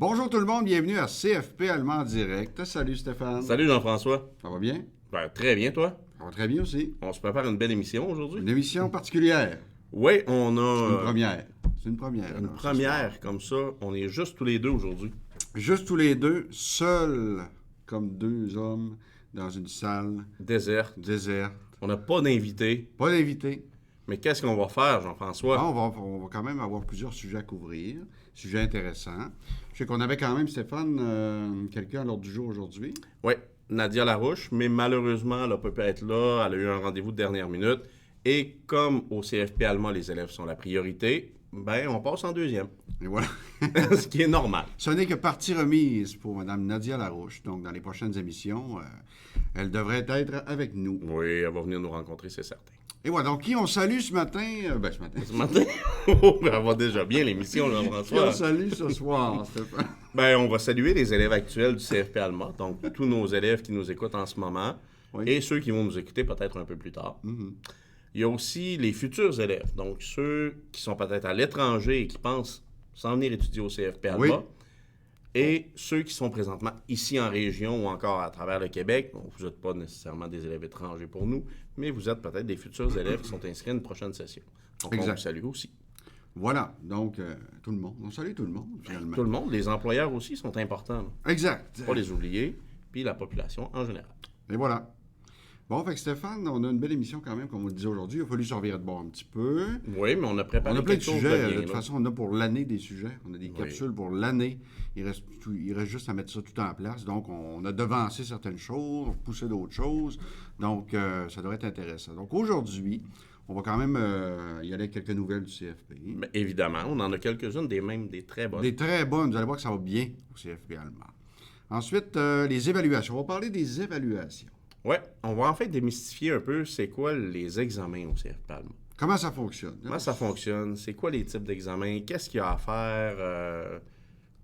Bonjour tout le monde, bienvenue à CFP Allemand en direct. Salut Stéphane. Salut Jean-François. Ça va bien? Ben, très bien, toi? Ça va très bien aussi. On se prépare une belle émission aujourd'hui? Une émission particulière. Oui, on a Une première. C'est une première. une là, ce première comme ça. On est juste tous les deux aujourd'hui. soir. Juste tous les deux, seuls comme deux hommes dans une salle Désert. déserte. On n'a pas d'invité. Pas d'invité. Mais qu'est-ce qu'on va faire, Jean-François? Bon, on va quand même avoir plusieurs sujets à couvrir. Sujets intéressants. Je sais qu'on avait quand même, Stéphane, quelqu'un à l'ordre du jour aujourd'hui. Oui, Nadia Larouche, mais malheureusement, elle n'a pas pu être là. Elle a eu un rendez-vous de dernière minute. Et comme au CFP allemand, les élèves sont la priorité, ben on passe en deuxième. Et voilà. Ce qui est normal. Ce n'est que partie remise pour Mme Nadia Larouche. Donc, dans les prochaines émissions, elle devrait être avec nous. Oui, elle va venir nous rencontrer, c'est certain. Et voilà, donc qui on salue ce matin? Ce matin. Ce matin, elle va déjà bien l'émission, Qui on Jean-François. salue ce soir, Stéphane? Ben, on va saluer les élèves actuels du CFP allemand, donc tous nos élèves qui nous écoutent en ce moment, Oui. et ceux qui vont nous écouter peut-être un peu plus tard. Mhm. Il y a aussi les futurs élèves, donc ceux qui sont peut-être à l'étranger et qui pensent s'en venir étudier au CFP allemand, Oui. et ceux qui sont présentement ici en région ou encore à travers le Québec. Donc, vous n'êtes pas nécessairement des élèves étrangers pour nous, mais vous êtes peut-être des futurs élèves qui sont inscrits à une prochaine session. Donc, Exact. on vous salue aussi. Voilà, donc tout le monde. On salue tout le monde, finalement. Tout le monde, les employeurs aussi sont importants, là. Exact. Pas les oublier, puis la population en général. Et voilà. Bon, fait que Stéphane, on a une belle émission quand même, comme on le disait aujourd'hui. Il a fallu se revirer de bord un petit peu. Oui, mais on a préparé On a plein de quelque chose sujets. bien, De toute là. façon, on a pour l'année des sujets. On a des Oui. capsules pour l'année. Il reste juste à mettre ça tout en place. Donc, on a devancé certaines choses, on a poussé d'autres choses. Donc, ça devrait être intéressant. Donc, aujourd'hui, on va quand même y aller avec quelques nouvelles du CFP. Mais évidemment, on en a quelques-unes, des très bonnes. Des très bonnes. Vous allez voir que ça va bien au CFP allemand. Ensuite, les évaluations. On va parler des évaluations. Oui, on va en fait démystifier un peu c'est quoi les examens au CFP allemand. Comment ça fonctionne? Comment ça fonctionne? C'est quoi les types d'examens? Qu'est-ce qu'il y a à faire?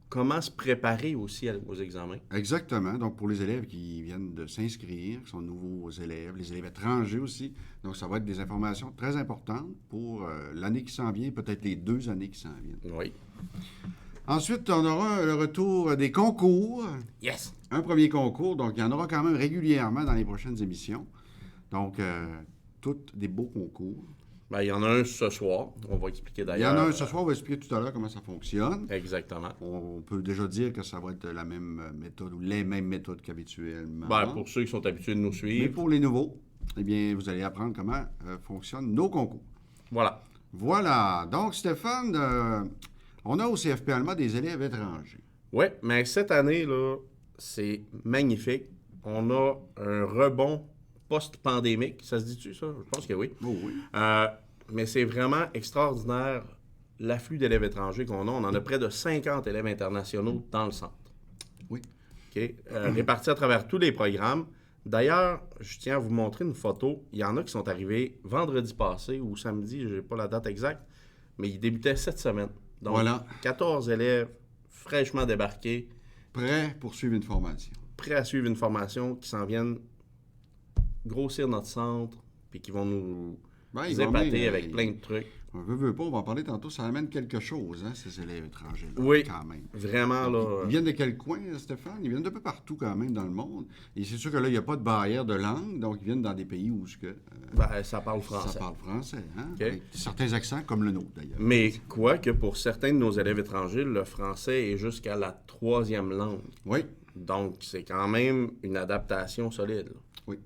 Comment se préparer aussi aux examens? Exactement. Donc, pour les élèves qui viennent de s'inscrire, qui sont nouveaux élèves, les élèves étrangers aussi. Donc, ça va être des informations très importantes pour l'année qui s'en vient, peut-être les 2 années qui s'en viennent. Oui. Ensuite, on aura le retour des concours. Yes! Un premier concours. Donc, il y en aura quand même régulièrement dans les prochaines émissions. Donc, tous des beaux concours. Ben, il y en a un ce soir. On va expliquer Il y d'ailleurs. en a un ce soir, on va expliquer tout à l'heure comment ça fonctionne. Exactement. On peut déjà dire que ça va être la même méthode ou les mêmes méthodes qu'habituellement. Ben, pour ceux qui sont habitués de nous Mais suivre, pour les nouveaux, eh bien, vous allez apprendre comment fonctionnent nos concours. voilà. Voilà. Donc, Stéphane, on a au CFP allemand des élèves étrangers. Oui, mais cette année, là, c'est magnifique. On a un rebond post-pandémique. Ça se dit-tu, ça? Je pense que oui. Oh oui. Mais c'est vraiment extraordinaire l'afflux d'élèves étrangers qu'on a. On en a près de 50 élèves internationaux dans le centre. Oui. OK? Répartis à travers tous les programmes. D'ailleurs, je tiens à vous montrer une photo. Il y en a qui sont arrivés vendredi passé ou samedi, je n'ai pas la date exacte, mais ils débutaient cette semaine. Donc, Voilà. 14 élèves fraîchement débarqués, Prêts pour suivre une formation. prêts à suivre une formation, qui s'en viennent grossir notre centre, puis qui vont nous Ben, ils vont épater venir, avec plein de trucs. On veut pas, on va en parler tantôt. Ça amène quelque chose, hein, ces élèves étrangers-là, Oui. quand même. Vraiment, là. Ils viennent de quel coin, Stéphane? Ils viennent de peu partout, quand même, dans le monde. Et c'est sûr que là, il n'y a pas de barrière de langue, donc ils viennent dans des pays où Ben, ça parle français. ça parle français, hein? OK. Avec certains accents, comme le nôtre, d'ailleurs. Mais quoi que pour certains de nos élèves étrangers, le français est jusqu'à la 3e langue. Oui, Donc, c'est quand même une adaptation solide, là. oui.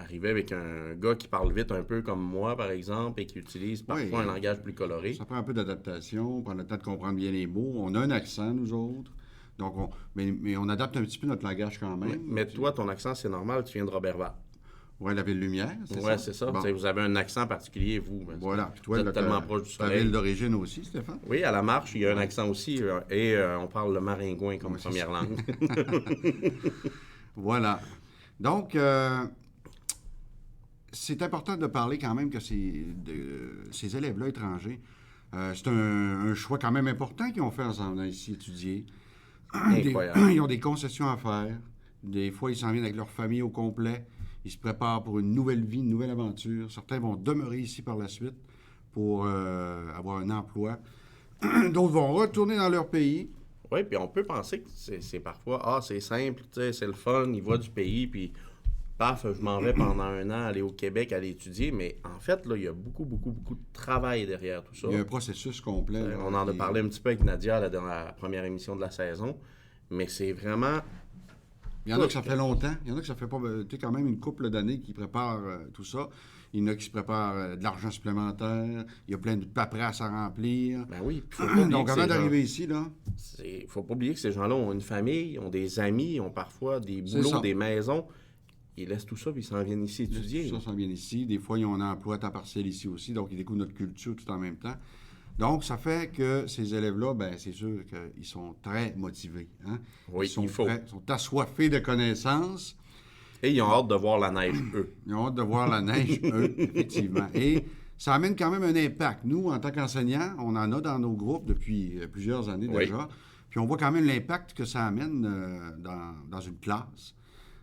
Arriver avec un gars qui parle vite un peu comme moi, par exemple, et qui utilise parfois Oui. un langage plus coloré. Ça prend un peu d'adaptation, prendre le temps de comprendre bien les mots. On a un accent, nous autres. Donc, mais on adapte un petit peu notre langage quand même. Mais toi, ton accent, c'est normal, tu viens de Robertval. Oui, la Ville-Lumière, c'est ça? Ouais, c'est ça. Bon. Tu sais, vous avez un accent particulier, vous. Ben, Voilà. Puis toi, vous là, êtes tellement proche du ta soleil. ville d'origine aussi, Stéphane? Oui, à la marche, il y a un accent aussi, et on parle le maringouin comme Ouais, c'est première langue. Voilà. Donc, c'est important de parler quand même que ces élèves-là étrangers, c'est un choix quand même important qu'ils ont fait en s'en venant ici étudier. Incroyable. Ils ont des concessions à faire. Des fois, ils s'en viennent avec leur famille au complet. Ils se préparent pour une nouvelle vie, une nouvelle aventure. Certains vont demeurer ici par la suite pour avoir un emploi. D'autres vont retourner dans leur pays. Oui, puis on peut penser que c'est parfois, c'est simple, tu sais, c'est le fun, il voit du pays, puis paf, je m'en vais pendant un an aller au Québec, aller étudier, mais en fait, là, il y a beaucoup, beaucoup, beaucoup de travail derrière tout ça. Il y a un processus complet. Là, On en a parlé un petit peu avec Nadia dans la première émission de la saison, mais c'est vraiment... Il y en a que ça fait longtemps. Il y en a que ça fait pas, tu sais, quand même une couple d'années qui préparent tout ça. Il y en a qui se préparent de l'argent supplémentaire. Il y a plein de paperasses à remplir. Ben oui, puis faut pas oublier Donc, que avant ces d'arriver ici, là, faut pas oublier que ces gens-là ont une famille, ont des amis, ont parfois des C'est boulots, ça. des maisons. Ils laissent tout ça, puis ils s'en viennent ici étudier. ça s'en vient ici. Des fois, ils ont un emploi à temps partiel ici aussi. Donc, ils découvrent notre culture tout en même temps. Donc, ça fait que ces élèves-là, ben c'est sûr qu'ils sont très motivés. Hein? Oui, ils sont il faut. prêts, ils sont assoiffés de connaissances. Et ils ont hâte de voir la neige, eux. Ils ont hâte de voir la neige, eux, effectivement. Et ça amène quand même un impact. Nous, en tant qu'enseignants, on en a dans nos groupes depuis plusieurs années Oui. déjà. Puis on voit quand même l'impact que ça amène dans une classe.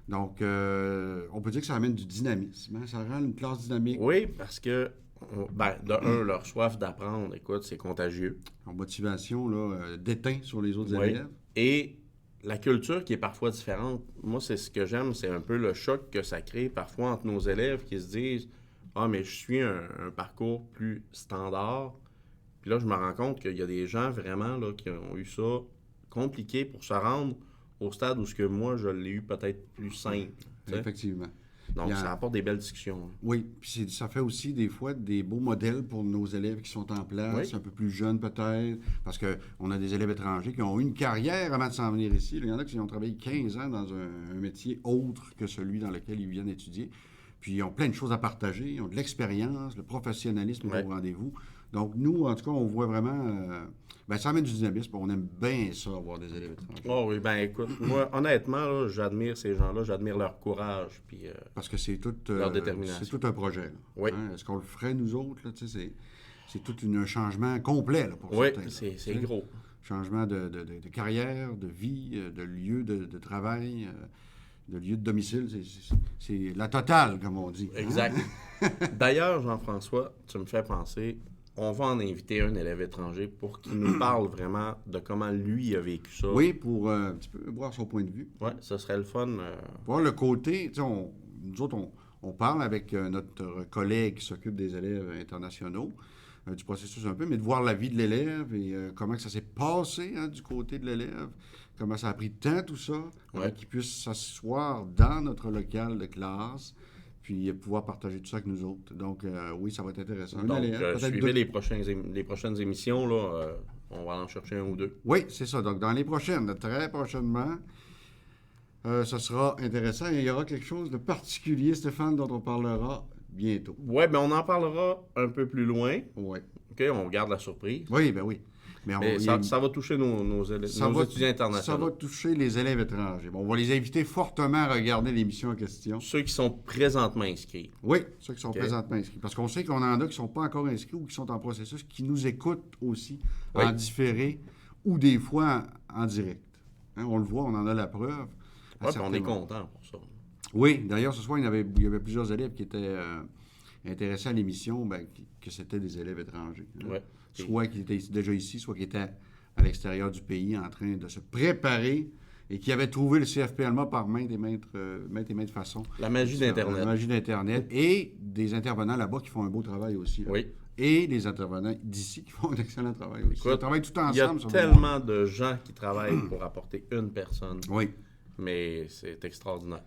Donc, on peut dire que ça amène du dynamisme. Hein? Ça rend une classe dynamique. Oui, parce que, de un, leur soif d'apprendre, écoute, c'est contagieux. En motivation, là, déteint sur les autres Oui. élèves. Et la culture qui est parfois différente, moi, c'est ce que j'aime, c'est un peu le choc que ça crée parfois entre nos élèves qui se disent « Ah, mais je suis un parcours plus standard. » Puis là, je me rends compte qu'il y a des gens vraiment là, qui ont eu ça compliqué pour se rendre au stade où ce que moi, je l'ai eu peut-être plus simple. tu sais. Effectivement. Donc, Bien. ça apporte des belles discussions. Oui, puis ça fait aussi des fois des beaux modèles pour nos élèves qui sont en place, Oui. un peu plus jeunes peut-être, parce qu'on a des élèves étrangers qui ont eu une carrière avant de s'en venir ici. Il y en a qui ont travaillé 15 ans dans un métier autre que celui dans lequel ils viennent étudier. Puis ils ont plein de choses à partager, ils ont de l'expérience, le professionnalisme Ouais. au rendez-vous. Donc nous, en tout cas, on voit vraiment... ça amène du dynamisme, on aime bien ça, avoir des élèves étrangers. Oh oui, ben écoute, moi, honnêtement, là, j'admire ces gens-là, j'admire leur courage, puis Parce que c'est tout, leur détermination. c'est tout un projet. Là. Oui. Hein? Est-ce qu'on le ferait, nous autres? Là? Tu sais, c'est tout un changement complet là, pour oui, certains. Là. c'est Tu sais, gros. Changement de carrière, de vie, de lieu de travail, de lieu de domicile. C'est la totale, comme on dit. hein? Exact. D'ailleurs, Jean-François, tu me fais penser, on va en inviter un élève étranger pour qu'il nous parle vraiment de comment lui a vécu ça. Oui, pour un petit peu voir son point de vue. Oui, ce serait le fun. Voir le côté, tu sais, nous autres, on parle avec notre collègue qui s'occupe des élèves internationaux du processus un peu, mais de voir la vie de l'élève et comment que ça s'est passé hein, du côté de l'élève, comment ça a pris de temps tout ça, Ouais. qu'il puisse s'asseoir dans notre local de classe, puis pouvoir partager tout ça avec nous autres. Donc, oui, ça va être intéressant. Un Donc, élève, peut-être suivez deux. les prochaines émissions, là, on va en chercher un ou deux. Oui, c'est ça. Donc, dans les prochaines, très prochainement, ce sera intéressant. Et il y aura quelque chose de particulier, Stéphane, dont on parlera bientôt. Oui, mais on en parlera un peu plus loin. Oui. OK, on garde la surprise. Oui, ben oui. Mais Mais ça va toucher nos étudiants internationaux. Ça va toucher les élèves étrangers. Bon, on va les inviter fortement à regarder l'émission en question. Ceux qui sont présentement inscrits. Oui, ceux qui sont OK. présentement inscrits. Parce qu'on sait qu'on en a qui ne sont pas encore inscrits ou qui sont en processus, qui nous écoutent aussi Oui. en différé ou des fois en direct. Hein, on le voit, on en a la preuve. à Oui, on certains est moments. content pour ça. Oui, d'ailleurs, ce soir, il y avait plusieurs élèves qui étaient intéressés à l'émission, que c'était des élèves étrangers. hein. Ouais. Soit qui étaient déjà ici, soit qui étaient à l'extérieur du pays en train de se préparer et qui avaient trouvé le CFP allemand par maintes et maintes façons. La magie d'Internet. La magie d'Internet et des intervenants là-bas qui font un beau travail aussi. là. Oui. Et des intervenants d'ici qui font un excellent travail aussi. Écoute, Ils travaillent tout Il y a ensemble. sur le tellement de gens qui travaillent pour apporter une personne, Oui. mais c'est extraordinaire.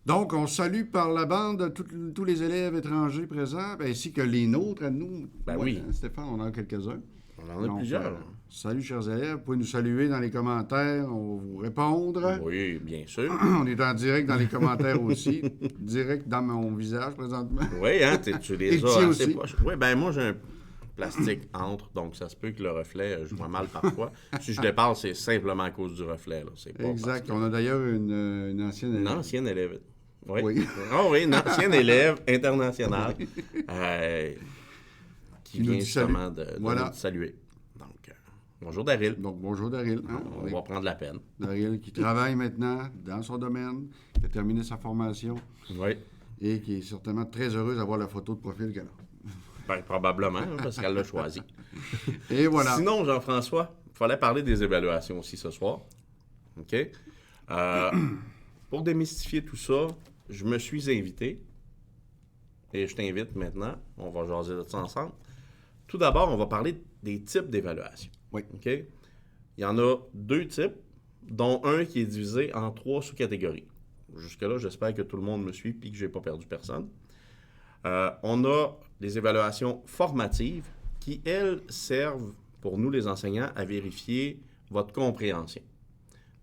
Donc, on salue par la bande tous les élèves étrangers présents, ainsi que les nôtres à nous. Ben Ouais, oui. hein, Stéphane, on en a quelques-uns. On en a Donc, plusieurs. salut, chers élèves. Vous pouvez nous saluer dans les commentaires. On va vous répondre. Oui, bien sûr. On est en direct dans les commentaires aussi. Direct dans mon visage présentement. Oui, hein, tu Et les le as tien assez aussi. proches. Oui, ben moi, j'ai un plastique entre, donc ça se peut que le reflet, je vois mal parfois. Si je dépasse, c'est simplement à cause du reflet. Là. C'est pas Exact. parce On a d'ailleurs une ancienne que- Une élève. ancienne élève. Oui. Oui. Ah oui, une ancienne élève internationale qui Qui nous vient dit salut. justement de Voilà. nous saluer. Donc, bonjour Daryl. Donc, bonjour Daryl. hein. On va prendre la peine. Daryl qui travaille maintenant dans son domaine, qui a terminé sa formation Oui. et qui est certainement très heureuse d'avoir la photo de profil qu'elle a. Ben, probablement, hein, parce qu'elle l'a choisi. Et voilà. Sinon, Jean-François, fallait parler des évaluations aussi ce soir. OK? Pour démystifier tout ça, je me suis invité, et je t'invite maintenant, on va jaser de ça ensemble. Tout d'abord, on va parler des types d'évaluation. Oui. OK? Il y en a 2 types, dont un qui est divisé en 3 sous-catégories. Jusque-là, j'espère que tout le monde me suit et que je n'ai pas perdu personne. On a des évaluations formatives qui, elles, servent pour nous, les enseignants, à vérifier votre compréhension.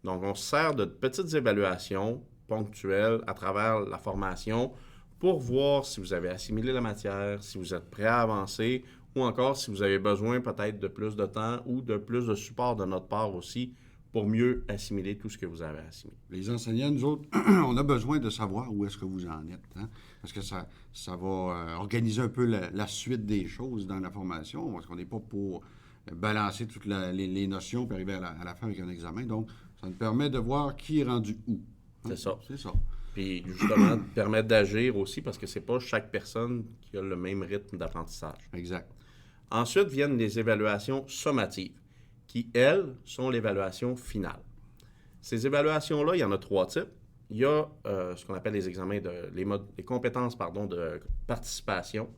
Donc, on se sert de petites évaluations ponctuelles à travers la formation pour voir si vous avez assimilé la matière, si vous êtes prêt à avancer ou encore si vous avez besoin peut-être de plus de temps ou de plus de support de notre part aussi pour mieux assimiler tout ce que vous avez assimilé. Les enseignants, nous autres, on a besoin de savoir où est-ce que vous en êtes, hein? Parce que ça va organiser un peu la suite des choses dans la formation, parce qu'on n'est pas pour balancer toutes les notions et arriver à la fin avec un examen. Donc, ça nous permet de voir qui est rendu où. Hein? C'est ça. C'est ça. Puis, justement, permettre d'agir aussi parce que c'est pas chaque personne qui a le même rythme d'apprentissage. Exact. Ensuite viennent les évaluations sommatives, qui, elles, sont l'évaluation finale. Ces évaluations-là, il y en a 3 types. Il y a ce qu'on appelle les examens les compétences de participation,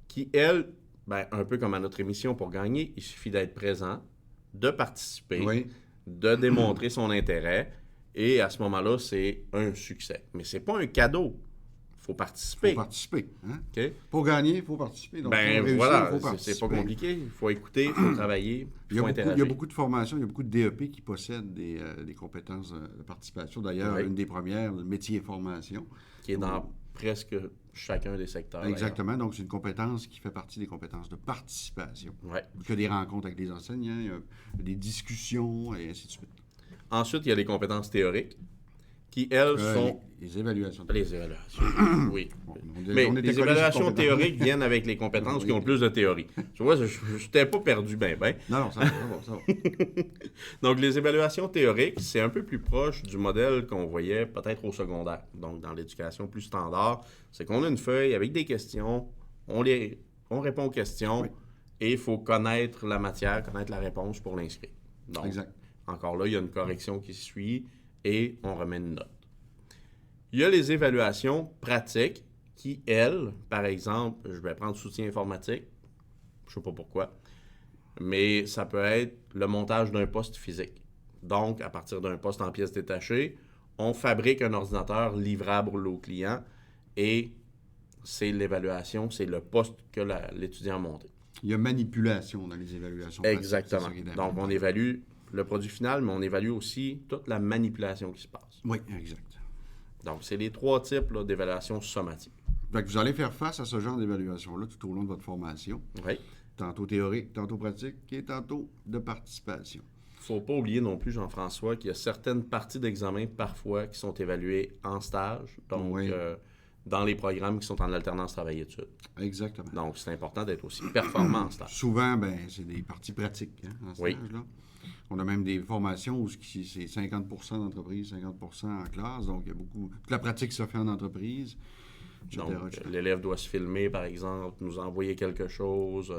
qui, elles, un peu comme à notre émission pour gagner, il suffit d'être présent, de participer, Oui. de démontrer son intérêt, et à ce moment-là, c'est un succès. Mais c'est pas un cadeau. Il faut participer. Il faut participer. Hein? OK? Pour gagner, il faut participer. Donc, pour réussir, voilà, il faut participer. c'est pas compliqué. Il faut écouter, il faut travailler, il faut interagir. Il y a beaucoup de formations, il y a beaucoup de DEP qui possèdent des compétences de participation. D'ailleurs, Oui. une des premières, le métier et formation. Qui est dans presque chacun des secteurs. Exactement. Donc, c'est une compétence qui fait partie des compétences de participation. Ouais. Il y a des rencontres avec les enseignants, il y a des discussions, et ainsi de suite. Ensuite, il y a les compétences théoriques, qui, elles, sont... Les évaluations. Les évaluations, oui. Bon, Mais on était les collés sur évaluations compétences. théoriques viennent avec les compétences qui ont plus de théorie. Tu vois, je t'ai pas perdu ben. Non, ça va. Donc, les évaluations théoriques, c'est un peu plus proche du modèle qu'on voyait peut-être au secondaire. Donc, dans l'éducation plus standard, c'est qu'on a une feuille avec des questions, on répond aux questions, Oui. et il faut connaître la matière, connaître la réponse pour l'inscrire. Donc, Exact. encore là, il y a une correction qui suit et on remet une note. Il y a les évaluations pratiques qui, elles, par exemple, je vais prendre soutien informatique, je ne sais pas pourquoi, mais ça peut être le montage d'un poste physique. Donc, à partir d'un poste en pièces détachées, on fabrique un ordinateur livrable au client et c'est l'évaluation, c'est le poste que l'étudiant a monté. Il y a manipulation dans les évaluations. Exactement. pratiques, c'est ça qui est Donc, on évalue le produit final, mais on évalue aussi toute la manipulation qui se passe. Oui, exact. Donc, c'est les 3 types d'évaluation sommative. Donc, vous allez faire face à ce genre d'évaluation-là tout au long de votre formation. Oui. Tantôt théorique, tantôt pratique et tantôt de participation. Il ne faut pas oublier non plus, Jean-François, qu'il y a certaines parties d'examen parfois qui sont évaluées en stage, donc Oui. dans les programmes qui sont en alternance travail-études. Exactement. Donc, c'est important d'être aussi performant en stage. Souvent, c'est des parties pratiques en stage. Oui. Là. On a même des formations où c'est 50 d'entreprise, 50 en classe. Donc, il y a beaucoup. Toute la pratique se fait en entreprise. Etc., Donc, etc. l'élève doit se filmer, par exemple, nous envoyer quelque chose,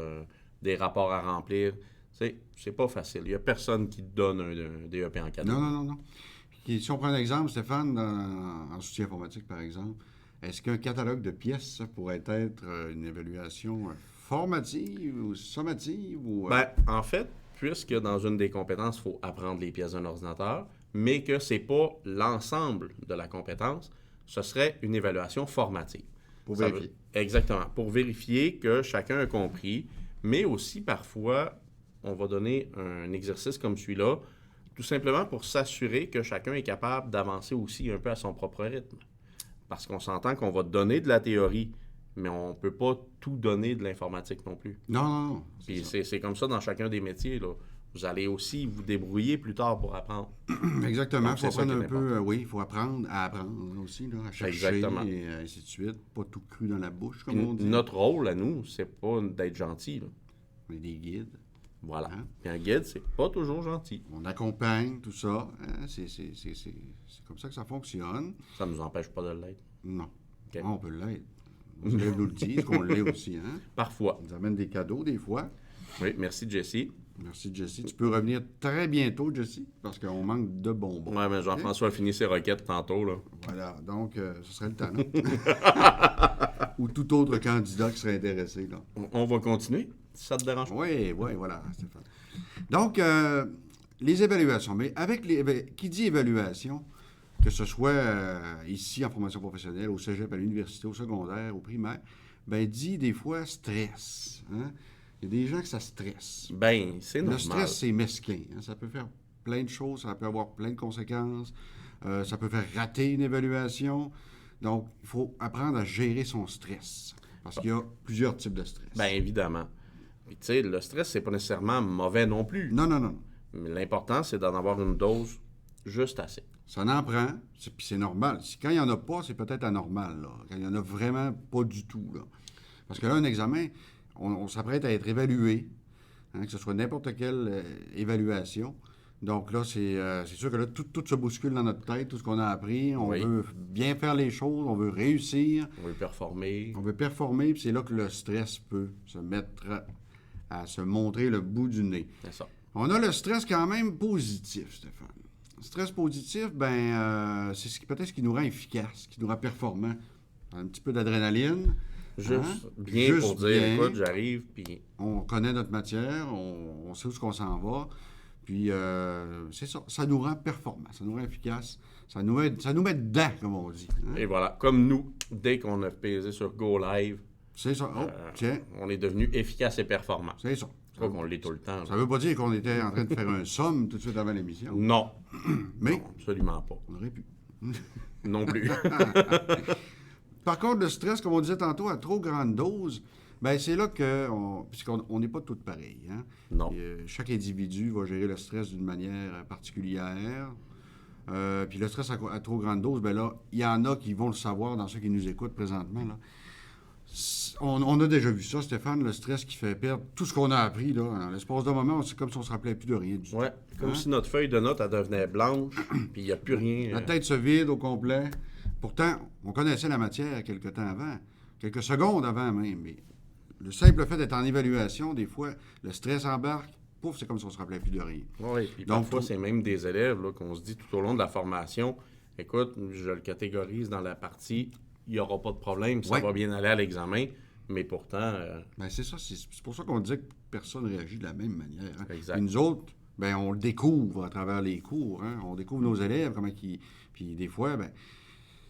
des rapports à remplir. C'est pas facile. Il n'y a personne qui donne un DEP en cadeau. Non. Et si on prend un exemple, Stéphane, en soutien informatique, par exemple, est-ce qu'un catalogue de pièces ça pourrait être une évaluation formative ou sommative? Ou, En fait, puisque dans une des compétences, il faut apprendre les pièces d'un ordinateur, mais que ce n'est pas l'ensemble de la compétence, ce serait une évaluation formative. pour vérifier. Exactement. Pour vérifier que chacun a compris, mais aussi parfois, on va donner un exercice comme celui-là, tout simplement pour s'assurer que chacun est capable d'avancer aussi un peu à son propre rythme. Parce qu'on s'entend qu'on va donner de la théorie, mais on ne peut pas tout donner de l'informatique non plus. Non. Puis c'est comme ça dans chacun des métiers, là. Vous allez aussi vous débrouiller plus tard pour apprendre. Exactement. Donc, Il faut c'est ça apprendre qui un est peu, oui, il faut apprendre à apprendre aussi, là, à chercher Exactement. et ainsi de suite. Pas tout cru dans la bouche, comme on dit. Notre rôle à nous, c'est pas d'être gentil, là. On est des guides. Voilà. Hein? Puis un guide, c'est pas toujours gentil. On accompagne tout ça. Hein? C'est comme ça que ça fonctionne. Ça nous empêche pas de l'être. Non. OK. On peut l'être. On se lève nous le dit, qu'on l'est aussi. Hein? Parfois. On nous amène des cadeaux des fois. Oui, merci Jesse. Merci, Jesse. Tu peux revenir très bientôt, Jesse, parce qu'on manque de bonbons. Ouais, mais Jean-François a fini ses requêtes tantôt, là. Voilà, donc ce serait le temps, non? Ou tout autre candidat qui serait intéressé, là. On va continuer, si ça te dérange pas. Oui, voilà, Stéphane. Donc, les évaluations. Mais qui dit évaluation, que ce soit ici en formation professionnelle, au cégep, à l'université, au secondaire, au primaire, ben dit des fois stress. Hein? Il y a des gens que ça stresse. Ben, c'est normal. Le stress, c'est mesquin. Hein? Ça peut faire plein de choses, ça peut avoir plein de conséquences. Ça peut faire rater une évaluation. Donc, il faut apprendre à gérer son stress. Parce qu'il y a plusieurs types de stress. Bien, évidemment. Puis, tu sais, le stress, c'est pas nécessairement mauvais non plus. Non. Mais l'important, c'est d'en avoir une dose juste assez. Ça en prend, puis c'est normal. Quand il n'y en a pas, c'est peut-être anormal, là. Quand il n'y en a vraiment pas du tout, là. Parce que là, un examen, on s'apprête à être évalué, hein, que ce soit n'importe quelle évaluation. Donc là, c'est sûr que là, tout se bouscule dans notre tête, tout ce qu'on a appris. On veut bien faire les choses, on veut réussir. On veut performer. On veut performer, puis c'est là que le stress peut se mettre à se montrer le bout du nez. C'est ça. On a le stress quand même positif, Stéphane. Le stress positif, c'est peut-être ce qui nous rend efficace, qui nous rend performant. Un petit peu d'adrénaline. Juste bien pour dire, écoute, j'arrive, puis... On connaît notre matière, on sait où on s'en va. Puis, c'est ça, ça nous rend performant, ça nous rend efficace, ça nous met dedans, comme on dit. Hein? Et voilà, comme nous, dès qu'on a pesé sur Go Live, c'est ça. Tiens. On est devenu efficace et performant. C'est ça. C'est pas qu'on l'est tout le temps. Ça veut pas dire qu'on était en train de faire un somme tout de suite avant l'émission. Non. Mais non, absolument pas. On aurait pu. Non plus. Par contre, le stress, comme on disait tantôt, à trop grande dose, bien, c'est là puisqu'on n'est pas tous pareils. Hein? Non. Chaque individu va gérer le stress d'une manière particulière. Puis le stress à trop grande dose, bien là, il y en a qui vont le savoir dans ceux qui nous écoutent présentement. Là. On a déjà vu ça, Stéphane, le stress qui fait perdre tout ce qu'on a appris. Là, en l'espace d'un moment, c'est comme si on ne se rappelait plus de rien du tout. Oui, comme si notre feuille de notes, elle devenait blanche, puis il n'y a plus rien. La tête se vide au complet. Pourtant, on connaissait la matière quelques temps avant, quelques secondes avant même, mais le simple fait d'être en évaluation, des fois, le stress embarque, pouf, c'est comme si on ne se rappelait plus de rien. Oui, puis parfois, c'est même des élèves là, qu'on se dit tout au long de la formation, écoute, je le catégorise dans la partie, il n'y aura pas de problème, ça va bien aller à l'examen, mais pourtant... Ben, c'est ça, c'est pour ça qu'on disait que personne ne réagit de la même manière. Hein. Exact. Puis nous autres, ben, on le découvre à travers les cours, hein. On découvre nos élèves, puis des fois, ben,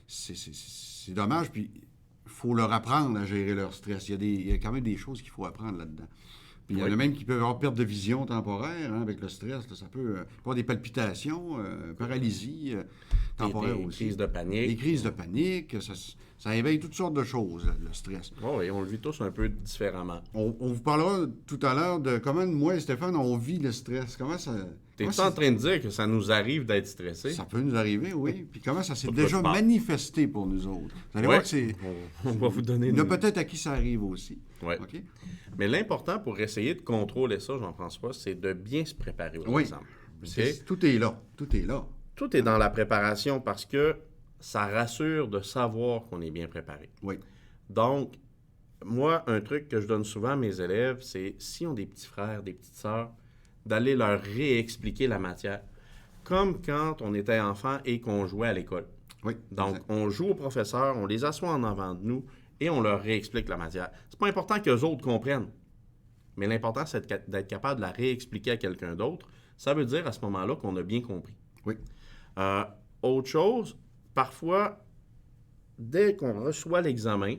c'est dommage, puis il faut leur apprendre à gérer leur stress. Il y a quand même des choses qu'il faut apprendre là-dedans. Puis il y en a même qui peuvent avoir perte de vision temporaire, hein, avec le stress. Là, ça peut avoir des palpitations, paralysie temporaire des aussi. Crises de panique. Des crises de panique. Ça éveille toutes sortes de choses, le stress. Oui, on le vit tous un peu différemment. On vous parlera tout à l'heure de comment, moi et Stéphane, on vit le stress. Comment ça... T'es-tu en train de dire que ça nous arrive d'être stressé? Ça peut nous arriver, oui. Puis comment ça s'est déjà manifesté pour nous autres. Vous allez voir que c'est... On va vous donner... Il y en a peut-être à qui ça arrive aussi. Oui. Okay? Mais l'important pour essayer de contrôler ça, Jean-François, c'est de bien se préparer aux examens. Okay? Tout est là. Tout est là. Tout est dans la préparation parce que ça rassure de savoir qu'on est bien préparé. Oui. Donc, moi, un truc que je donne souvent à mes élèves, c'est s'ils ont des petits frères, des petites sœurs, d'aller leur réexpliquer la matière. Comme quand on était enfant et qu'on jouait à l'école. Oui. Donc, on joue aux professeurs, on les assoit en avant de nous et on leur réexplique la matière. C'est pas important qu'eux autres comprennent, mais l'important, c'est d'être capable de la réexpliquer à quelqu'un d'autre. Ça veut dire à ce moment-là qu'on a bien compris. Oui. Autre chose, parfois, dès qu'on reçoit l'examen,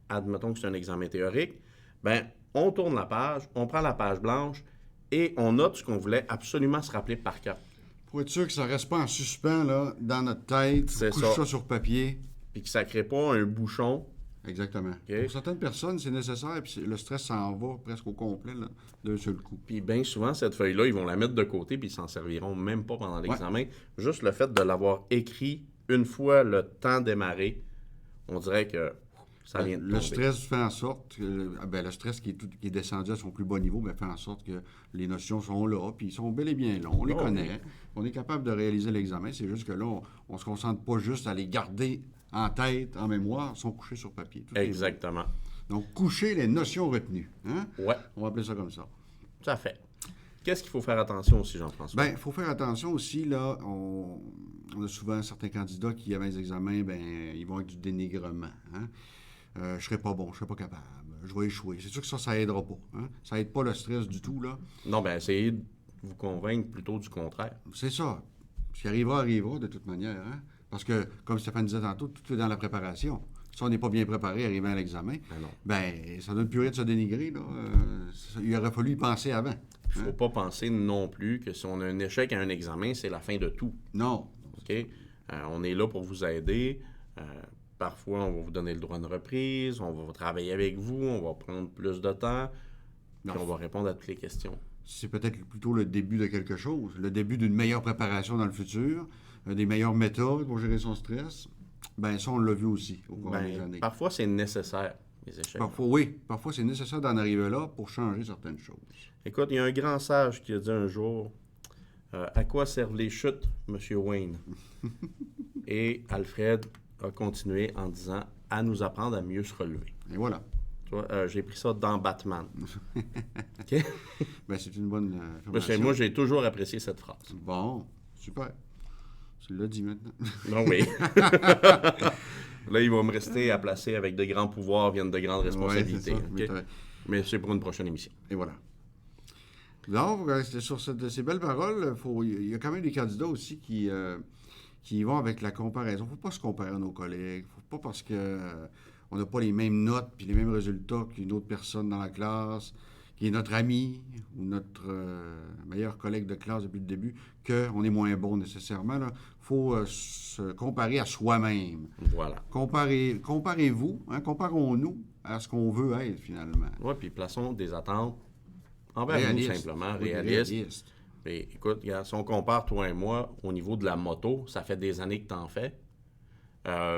admettons que c'est un examen théorique, ben, on tourne la page, on prend la page blanche et on note ce qu'on voulait absolument se rappeler par cœur. Pour être sûr que ça ne reste pas en suspens là, dans notre tête, on couche ça sur papier. Puis que ça ne crée pas un bouchon. Exactement. Okay. Pour certaines personnes, c'est nécessaire, puis le stress s'en va presque au complet d'un seul coup. Puis bien souvent, cette feuille-là, ils vont la mettre de côté, puis ils s'en serviront même pas pendant l'examen. Ouais. Juste le fait de l'avoir écrit une fois le temps démarré, on dirait que ça vient de tomber. Le stress fait en sorte que le stress qui est descendu à son plus bas niveau fait en sorte que les notions sont là, puis ils sont bel et bien là. On les connaît. On est capable de réaliser l'examen. C'est juste que là, on ne se concentre pas juste à les garder en tête, en mémoire, ils sont couchés sur papier. Exactement. Donc, coucher les notions retenues. Hein? Ouais. On va appeler ça comme ça. Tout à fait. Qu'est-ce qu'il faut faire attention aussi, Jean-François? Bien, il faut faire attention aussi, là, on a souvent certains candidats qui, avant les examens, ben ils vont avec du dénigrement. Hein? Je ne serai pas bon, je ne serai pas capable, je vais échouer. C'est sûr que ça aidera pas. Hein? Ça aide pas le stress du tout, là. Non, bien, essayez de vous convaincre plutôt du contraire. C'est ça. Ce qui arrivera, arrivera de toute manière. Hein? Parce que, comme Stéphane disait tantôt, tout est dans la préparation. Si on n'est pas bien préparé arrivant à l'examen, ben ça donne plus rien de se dénigrer. Là. Il aurait fallu y penser avant. Il ne faut pas penser non plus que si on a un échec à un examen, c'est la fin de tout. Non. OK? On est là pour vous aider. Parfois, on va vous donner le droit de reprise, on va travailler avec vous, on va prendre plus de temps, puis on va répondre à toutes les questions. C'est peut-être plutôt le début de quelque chose, le début d'une meilleure préparation dans le futur, des meilleures méthodes pour gérer son stress. Bien, ça, on l'a vu aussi au cours des années. Parfois, c'est nécessaire, les échecs. Parfois, c'est nécessaire d'en arriver là pour changer certaines choses. Écoute, il y a un grand sage qui a dit un jour à quoi servent les chutes, M. Wayne? Et Alfred a continué en disant à nous apprendre à mieux se relever. Et voilà. Tu vois, j'ai pris ça dans Batman. OK? Bien, c'est une bonne information. Moi, j'ai toujours apprécié cette phrase. Bon, super. Tu l'as dit maintenant. Non, oui. Là, il va me rester à placer avec de grands pouvoirs viennent de grandes responsabilités. Ouais, c'est ça. Okay? Mais c'est pour une prochaine émission. Et voilà. Donc, sur ces belles paroles, il y a quand même des candidats aussi qui vont avec la comparaison. Il ne faut pas se comparer à nos collègues. Il ne faut pas parce qu'on n'a pas les mêmes notes puis les mêmes résultats qu'une autre personne dans la classe, qui est notre ami ou notre meilleur collègue de classe depuis le début, qu'on est moins bon nécessairement. Il faut se comparer à soi-même. Voilà. Comparez-vous, hein, comparons-nous à ce qu'on veut être finalement. Oui, puis plaçons des attentes envers nous simplement, réalistes. Et écoute, regarde, si on compare toi et moi au niveau de la moto, ça fait des années que tu en fais.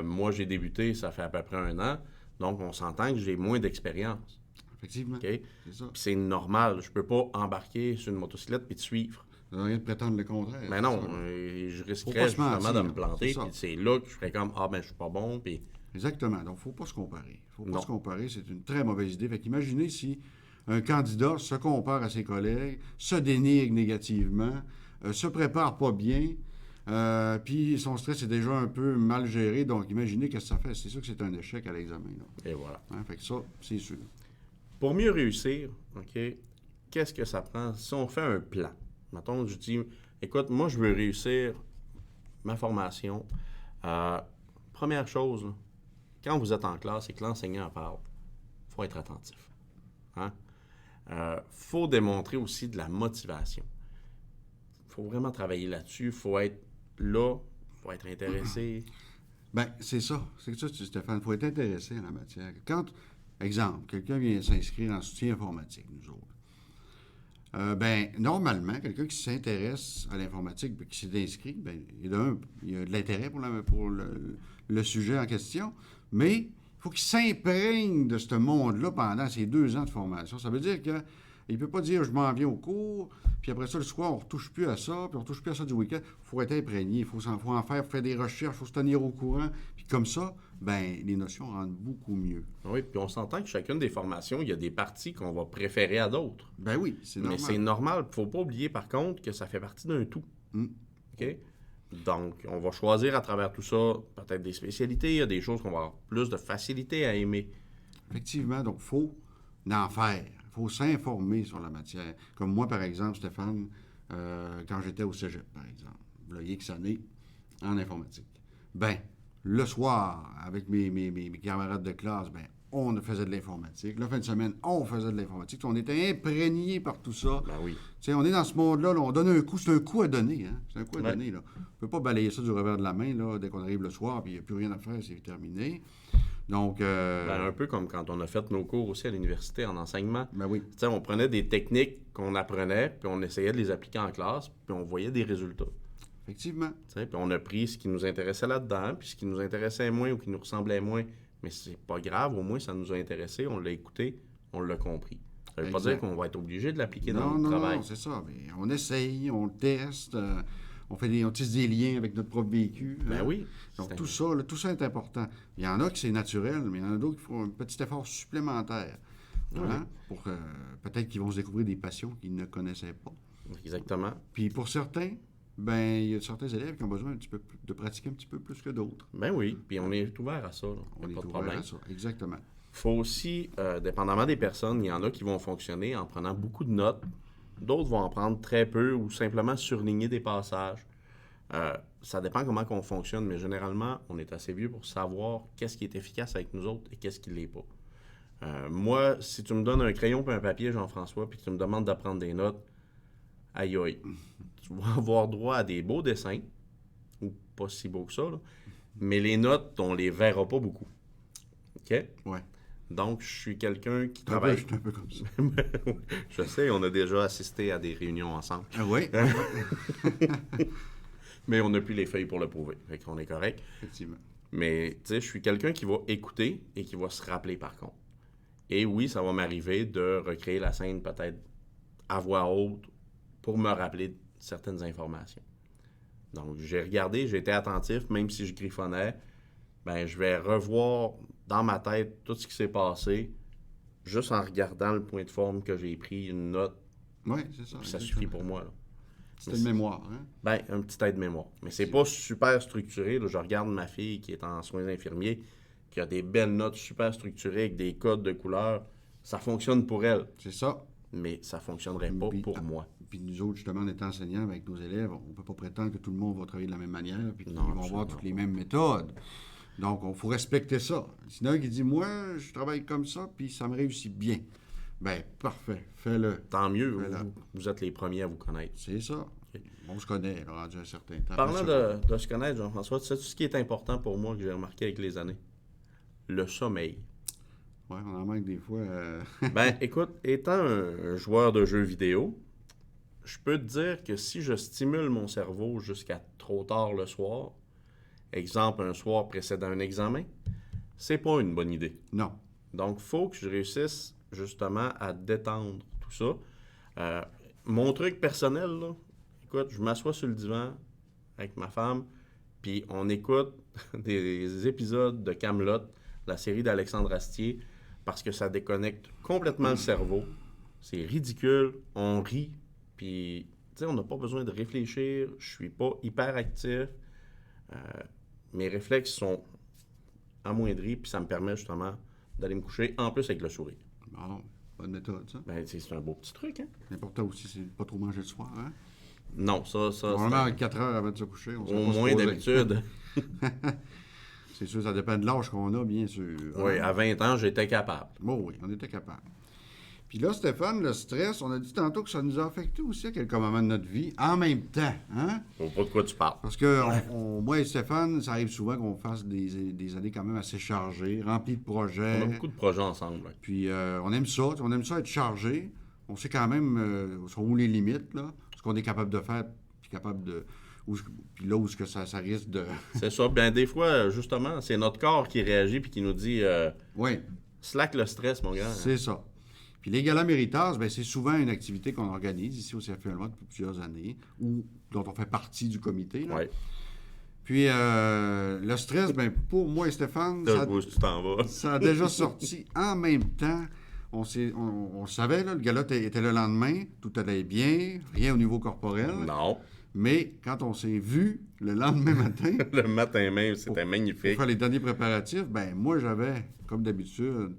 Moi, j'ai débuté, ça fait à peu près 1 an. Donc, on s'entend que j'ai moins d'expérience. Effectivement. Okay? C'est ça. Puis c'est normal. Je peux pas embarquer sur une motocyclette puis te suivre. Ça n'a rien de prétendre le contraire. Mais non, je risquerais justement de me planter. Puis c'est là que je ferais comme je suis pas bon. Puis... Exactement. Donc, il ne faut pas se comparer. Il ne faut pas se comparer. C'est une très mauvaise idée. Fait qu'imaginez si un candidat se compare à ses collègues, se dénigre négativement, se prépare pas bien, puis son stress est déjà un peu mal géré. Donc, imaginez qu'est-ce que ça fait. C'est sûr que c'est un échec à l'examen. Là. Et voilà. Hein? Fait que ça, c'est sûr. Pour mieux réussir, OK, qu'est-ce que ça prend? Si on fait un plan, mettons, je dis, écoute, moi, je veux réussir ma formation. Première chose, là, quand vous êtes en classe et que l'enseignant parle, il faut être attentif. Hein? Faut démontrer aussi de la motivation. Il faut vraiment travailler là-dessus. Il faut être là, il faut être intéressé. Bien, c'est ça. C'est ça, Stéphane. Il faut être intéressé à la matière. Exemple, quelqu'un vient s'inscrire en soutien informatique, nous autres. Normalement, quelqu'un qui s'intéresse à l'informatique et qui s'est inscrit, il y a de l'intérêt pour le sujet en question, mais il faut qu'il s'imprègne de ce monde-là pendant ces 2 ans de formation. Ça veut dire qu'il ne peut pas dire « je m'en viens au cours », puis après ça, le soir, on ne retouche plus à ça, puis on ne retouche plus à ça du week-end. Il faut être imprégné, il faut en faire des recherches, il faut se tenir au courant. Puis comme ça, les notions rendent beaucoup mieux. Oui, puis on s'entend que chacune des formations, il y a des parties qu'on va préférer à d'autres. Ben oui, c'est normal. Mais c'est normal. Il ne faut pas oublier, par contre, que ça fait partie d'un tout. OK? Donc, on va choisir à travers tout ça peut-être des spécialités. Il y a des choses qu'on va avoir plus de facilité à aimer. Effectivement. Donc, il faut en faire. Il faut s'informer sur la matière. Comme moi, par exemple, Stéphane, quand j'étais au cégep, par exemple, il y a X années, en informatique. Le soir, avec mes camarades de classe, on faisait de l'informatique. La fin de semaine, on faisait de l'informatique. On était imprégnés par tout ça. Ben oui. On est dans ce monde-là, là, on donne un coup. C'est un coup à donner. Hein? C'est un coup à donner. Là. On ne peut pas balayer ça du revers de la main là, dès qu'on arrive le soir puis il n'y a plus rien à faire, c'est terminé. Donc, un peu comme quand on a fait nos cours aussi à l'université en enseignement. Ben oui. On prenait des techniques qu'on apprenait, puis on essayait de les appliquer en classe, puis on voyait des résultats. Effectivement. Puis on a pris ce qui nous intéressait là-dedans, puis ce qui nous intéressait moins ou qui nous ressemblait moins. Mais c'est pas grave, au moins ça nous a intéressé, on l'a écouté, on l'a compris. Ça veut pas dire qu'on va être obligé de l'appliquer dans notre travail. Non, c'est ça. Mais on essaye, on le teste, on tisse des liens avec notre propre vécu. Ben oui. Donc tout ça est important. Il y en a qui c'est naturel, mais il y en a d'autres qui font un petit effort supplémentaire. Voilà, pour peut-être qu'ils vont se découvrir des passions qu'ils ne connaissaient pas. Exactement. Puis pour certains, ben il y a certains élèves qui ont besoin un petit peu de pratiquer un petit peu plus que d'autres. Ben oui, puis on est ouvert à ça. Là. On est Pas de ouvert problème. à ça, exactement. Faut aussi, dépendamment des personnes, il y en a qui vont fonctionner en prenant beaucoup de notes. D'autres vont en prendre très peu ou simplement surligner des passages. Ça dépend comment on fonctionne, mais généralement, on est assez vieux pour savoir qu'est-ce qui est efficace avec nous autres et qu'est-ce qui ne l'est pas. Moi, si tu me donnes un crayon et un papier, Jean-François, puis que tu me demandes d'apprendre des notes, aïe aïe, tu vas avoir droit à des beaux dessins, ou pas si beaux que ça, là, mais les notes, on les verra pas beaucoup. OK? Ouais. Donc, je suis quelqu'un qui Je travaille... suis un peu comme ça. Je sais, on a déjà assisté à des réunions ensemble. Ah oui, Mais on n'a plus les feuilles pour le prouver. Fait qu'on est correct. effectivement. Mais, tu sais, je suis quelqu'un qui va écouter et qui va se rappeler par contre. Et oui, ça va m'arriver de recréer la scène peut-être à voix haute pour me rappeler certaines informations. Donc, j'ai regardé, j'ai été attentif, même si je griffonnais, ben je vais revoir dans ma tête tout ce qui s'est passé juste en regardant le point de forme que j'ai pris, une note, Oui, c'est ça. puis ça suffit pour moi. Là. C'est une mémoire, hein? Ben, un petit aide-mémoire. Mais c'est pas super structuré. Là. Je regarde ma fille qui est en soins infirmiers, qui a des belles notes super structurées avec des codes de couleurs. Ça fonctionne pour elle, C'est ça. mais ça fonctionnerait pas Puis- pour moi. Puis nous autres, justement, en étant enseignants avec nos élèves, on ne peut pas prétendre que tout le monde va travailler de la même manière, puis qu'ils Non, vont absolument avoir toutes les mêmes méthodes. Donc, il faut respecter ça. Sinon, il dit, moi, je travaille comme ça, puis ça me réussit bien. Ben, parfait, fais-le. Tant mieux, Voilà. vous êtes les premiers à vous connaître. C'est ça. On se connaît, là, rendu un certain temps. Parlant Après ça, de se connaître, Jean-François, tu sais ce qui est important pour moi que j'ai remarqué avec les années? Le sommeil. ouais, on en manque des fois. Ben, écoute, étant un joueur de jeux vidéo, je peux te dire que si je stimule mon cerveau jusqu'à trop tard le soir, exemple un soir précédant un examen, c'est pas une bonne idée. Non. Donc, il faut que je réussisse justement à détendre tout ça. Mon truc personnel, là, écoute, je m'assois sur le divan avec ma femme, puis on écoute des épisodes de Kaamelott, la série d'Alexandre Astier, parce que ça déconnecte complètement le cerveau. C'est ridicule, on rit, puis tu sais, on n'a pas besoin de réfléchir, je suis pas hyper actif, mes réflexes sont amoindris, puis ça me permet justement d'aller me coucher, en plus avec le sourire. Bon, bonne méthode, ça. Ben, c'est un beau petit truc, hein? L'important aussi, c'est de ne pas trop manger le soir, hein? Non, ça Normalement, 4 heures avant de se coucher, on c'est ne au moins d'habitude. C'est sûr, ça dépend de l'âge qu'on a, bien sûr. Oui, hein? à 20 ans, j'étais capable. Bon, oui, on était capable. Puis là, Stéphane, le stress, on a dit tantôt que ça nous a affecté aussi à quelques moments de notre vie, en même temps, hein? Je sais pas de quoi tu parles. Parce que moi et Stéphane, ça arrive souvent qu'on fasse des années quand même assez chargées, remplies de projets. On a beaucoup de projets ensemble. Puis on aime ça être chargé. On sait quand même sont où les limites, là, ce qu'on est capable de faire, puis capable de... Puis là où est-ce que ça risque de... C'est ça. Bien, des fois, justement, c'est notre corps qui réagit puis qui nous dit Oui, slack le stress, mon gars. c'est ça. Puis les galas Méritas, ben, c'est souvent une activité qu'on organise ici au CFE-Loi depuis plusieurs années, ou dont on fait partie du comité. Là. Oui. Puis le stress, ben, pour moi et Stéphane, Tu t'en vas. ça a déjà sorti en même temps. On le savait, là, le gala était le lendemain, tout allait bien, rien au niveau corporel. Non. Mais quand on s'est vu le lendemain matin, Le matin même, c'était pour magnifique. faire les derniers préparatifs, ben moi j'avais, comme d'habitude,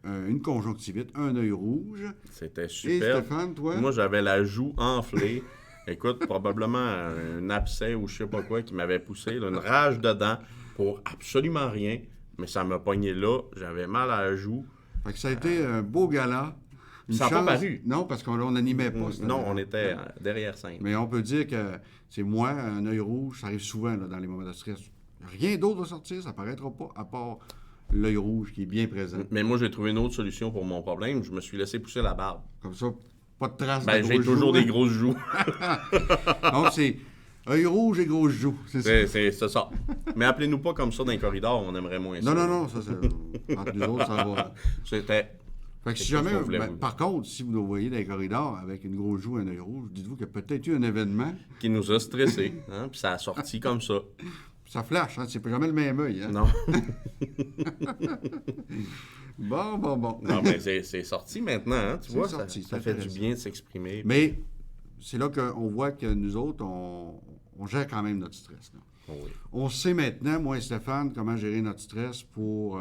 une conjonctivite, un œil rouge. C'était Et super. Stéphane, toi? Moi, j'avais la joue enflée. Écoute, probablement un abcès ou je sais pas quoi qui m'avait poussé, là, une rage dedans pour absolument rien. Mais ça m'a pogné là. J'avais mal à la joue. Fait que ça a été un beau gala. Une Ça a pas chance- paru. Non, parce qu'on n'animait pas. cette Non, année. on était derrière scène. Mais on peut dire que c'est moi, un œil rouge, ça arrive souvent là, dans les moments de stress. Rien d'autre va sortir, ça paraîtra pas, à part l'œil rouge qui est bien présent. Mais moi, j'ai trouvé une autre solution pour mon problème. Je me suis laissé pousser la barbe. Comme ça, pas de traces Ben, de j'ai gros toujours joues, des grosses joues. hein. Donc, c'est œil rouge et grosses joues, c'est ça. C'est ça. Mais appelez-nous pas comme ça dans les corridors, on aimerait moins ça. Non, ça, c'est... Entre nous autres, ça va... C'était... Fait que si Quelque chose jamais... qu'on voulait ben, vous- par contre, si vous nous voyez dans les corridors avec une grosse joue et un œil rouge, dites-vous qu'il y a peut-être eu un événement. Qui nous a stressés. Hein? Puis ça a sorti comme ça. Ça flash, hein? C'est pas jamais le même œil, hein? Non. Bon. Non, mais c'est sorti maintenant, hein? Tu C'est vois, sorti, ça c'est fait du intéressant. bien de s'exprimer. Mais c'est là qu'on voit que nous autres, on gère quand même notre stress. Là. Oui. On sait maintenant, moi et Stéphane, comment gérer notre stress pour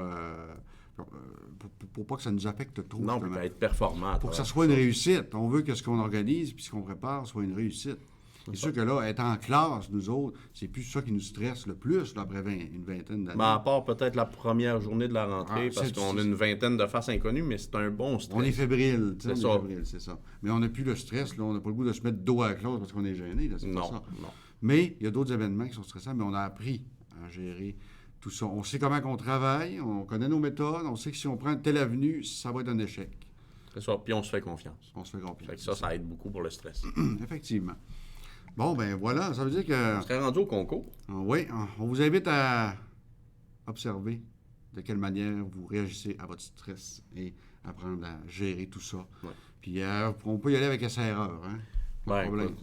pas que ça nous affecte trop. Non, justement. puis être performant. Pour que ça soit une réussite. On veut que ce qu'on organise puis ce qu'on prépare soit une réussite. C'est sûr que là, être en classe, nous autres, c'est plus ça qui nous stresse le plus là, après une vingtaine d'années. Mais à part peut-être la première journée de la rentrée, parce c'est- qu'on a une vingtaine de faces inconnues, mais c'est un bon stress. On est fébrile, tu sais, C'est on est ça. fébrile, c'est ça. Mais on n'a plus le stress, là, on n'a pas le goût de se mettre dos à la classe parce qu'on est gêné, là, c'est pas Non, ça. non. Mais il y a d'autres événements qui sont stressants, mais on a appris à gérer tout ça. On sait comment on travaille, on connaît nos méthodes, on sait que si on prend telle avenue, ça va être un échec. C'est ça. Puis on se fait confiance. On se fait confiance. Fait que ça aide beaucoup pour le stress. Effectivement. Bon, ben voilà, ça veut dire que... On serait rendu au concours. Oui, on vous invite à observer de quelle manière vous réagissez à votre stress et apprendre à gérer tout ça. Ouais. Puis on peut y aller avec essai-erreur, hein? Pas de problème.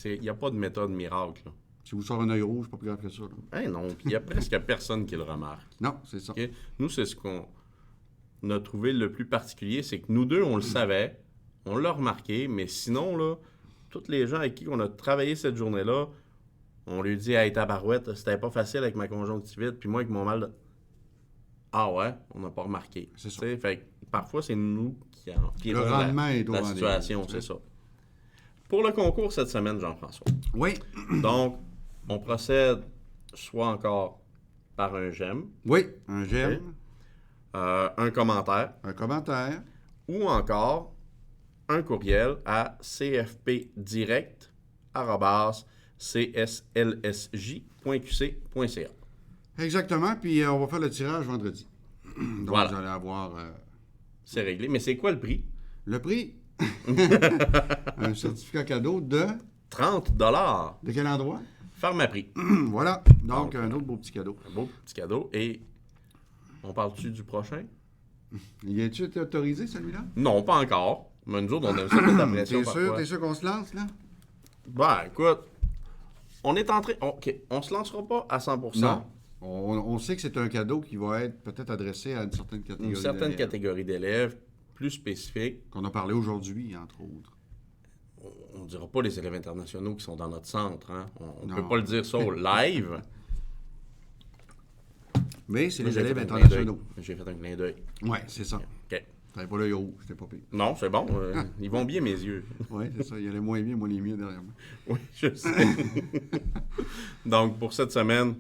Il n'y a pas de méthode miracle. Là. Si vous sort un œil rouge, pas plus grave que ça. Là. Non, puis il n'y a presque personne qui le remarque. Non, c'est ça. OK? Nous, c'est ce qu'on a trouvé le plus particulier, c'est que nous deux, on le savait, on l'a remarqué, mais sinon, là, tous les gens avec qui on a travaillé cette journée-là, on lui dit « Hey, tabarouette, c'était pas facile avec ma conjonctivite, puis moi avec mon mal de... » Ah ouais? On n'a pas remarqué. C'est ça. T'sais, fait que parfois, c'est nous qui Le empirons rendement est au la rendez-vous, situation, tu sais. c'est ça. Pour le concours cette semaine, Jean-François, Oui, donc, on procède soit encore par un j'aime, oui, un j'aime, un commentaire, un commentaire, ou encore un courriel à cfp-direct@cslsj.qc.ca. exactement, puis on va faire le tirage vendredi. Donc, Voilà. vous allez avoir C'est réglé. Mais c'est quoi le prix? le prix, un certificat cadeau de 30 de quel endroit? Pharmaprix. Voilà, donc un autre beau petit cadeau. Un beau petit cadeau. Et on parle-tu du prochain? Il a-tu été autorisé, celui-là? Non, pas encore. Mais nous autres, on aime ça mettre la pression parfois. T'es sûr qu'on se lance, là? Ben, écoute, on est en train... OK, on se lancera pas à 100%. Non. On sait que c'est un cadeau qui va être peut-être adressé à une certaine catégorie Une certaine d'élèves, catégorie d'élèves plus spécifique. qu'on a parlé aujourd'hui, entre autres. On ne dira pas les élèves internationaux qui sont dans notre centre. Hein? On ne Non. peut pas le dire ça au live. Mais c'est Moi, les j'ai élèves fait un clin internationaux. d'œil. J'ai fait un clin d'œil. Oui, c'est ça. OK. T'avais pas l'œil rouge, c'était pas pire. Non, c'est bon. Ils vont bien, mes yeux. Oui, c'est ça. Il y allait moins bien, moi les miens derrière moi. Oui, je sais. Donc, pour cette semaine,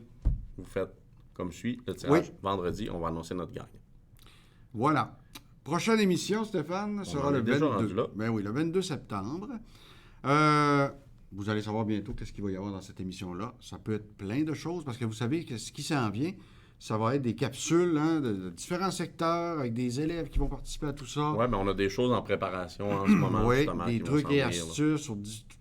vous faites comme suit le tirage. Oui. Vendredi, on va annoncer notre gagne. Voilà. Prochaine émission, Stéphane, sera en le est déjà 22. rendu là. Ben oui, le 22 septembre. Vous allez savoir bientôt qu'est-ce qu'il va y avoir dans cette émission-là. Ça peut être plein de choses, parce que vous savez que ce qui s'en vient, ça va être des capsules de différents secteurs, avec des élèves qui vont participer à tout ça. Oui, mais on a des choses en préparation en ce moment. Oui, justement, des qui vont trucs s'en et venir, là. astuces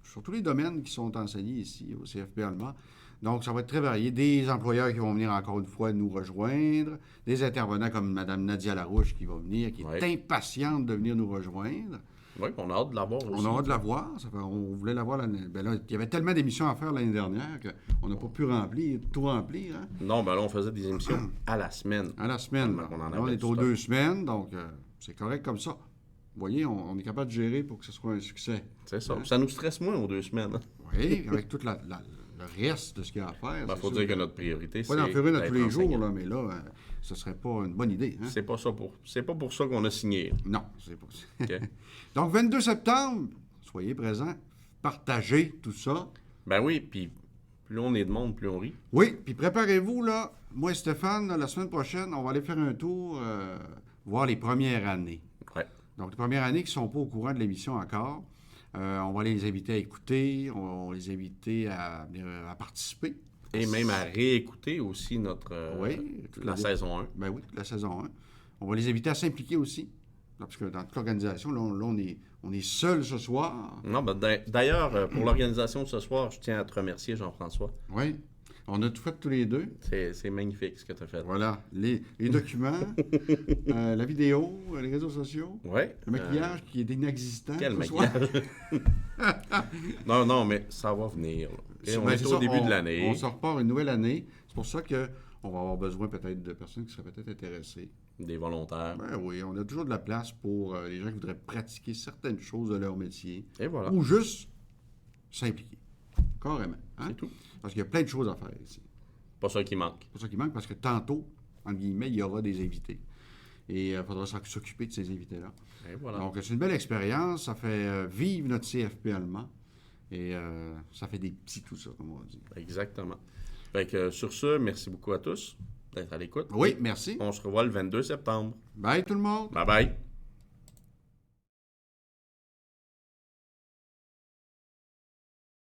sur tous les domaines qui sont enseignés ici au CFP Alma. Donc, ça va être très varié. Des employeurs qui vont venir encore une fois nous rejoindre, des intervenants comme Mme Nadia Larouche qui va venir, qui est Ouais. impatiente de venir nous rejoindre. Oui, on a hâte de l'avoir aussi. On a hâte de la voir. On voulait la voir l'année. Ben là, il y avait tellement d'émissions à faire l'année dernière qu'on n'a pas pu tout remplir. Hein? Non, ben là, on faisait des émissions à la semaine. À la semaine. On en Là, avait on est du aux stock. 2 semaines, donc c'est correct comme ça. Vous voyez, on est capable de gérer pour que ce soit un succès. C'est ça. Ça nous stresse moins aux 2 semaines. Oui, avec tout le reste de ce qu'il y a à faire. Il c'est faut sûr. dire que notre priorité, c'est Pas d'en faire une à d'être tous les jours, enseignant. là, mais là, ce serait pas une bonne idée. Hein? C'est pas pour ça qu'on a signé. Non, c'est pas ça. OK? Donc, 22 septembre, soyez présents, partagez tout ça. Ben oui, puis plus on est de monde, plus on rit. Oui, puis préparez-vous, là. Moi et Stéphane, là, la semaine prochaine, on va aller faire un tour, voir les premières années. Ouais. Donc, les premières années qui ne sont pas au courant de l'émission encore. On va les inviter à écouter, on va les inviter à participer. Et même à réécouter aussi notre Oui, la saison 1. Ben oui, la saison 1. On va les inviter à s'impliquer aussi. Parce que dans toute l'organisation, là, on est seul ce soir. Non, ben d'ailleurs, pour l'organisation de ce soir, je tiens à te remercier, Jean-François. Oui. On a tout fait tous les deux. C'est magnifique ce que tu as fait. Voilà. Les documents, la vidéo, les réseaux sociaux, Oui. le maquillage qui est inexistant. Quel ce soir. maquillage? Non, mais ça va venir. Là. Et on Ben, est c'est au ça, début de l'année. On se repart une nouvelle année. C'est pour ça qu'on va avoir besoin peut-être de personnes qui seraient peut-être intéressées. Des volontaires. Ben oui, on a toujours de la place pour les gens qui voudraient pratiquer certaines choses de leur métier. Et voilà. Ou juste s'impliquer. Carrément. Hein? C'est tout. Parce qu'il y a plein de choses à faire ici. Pas ça qui manque. C'est pour ça qu'il manque, parce que tantôt, entre guillemets, il y aura des invités. Et il faudra s'occuper de ces invités-là. Et voilà. Donc, c'est une belle expérience. Ça fait vivre notre CFP allemand. Et ça fait des petits tout ça, comme on dit. Exactement. Fait que sur ce, merci beaucoup à tous d'être à l'écoute. Oui, merci. On se revoit le 22 septembre. Bye tout le monde. Bye bye.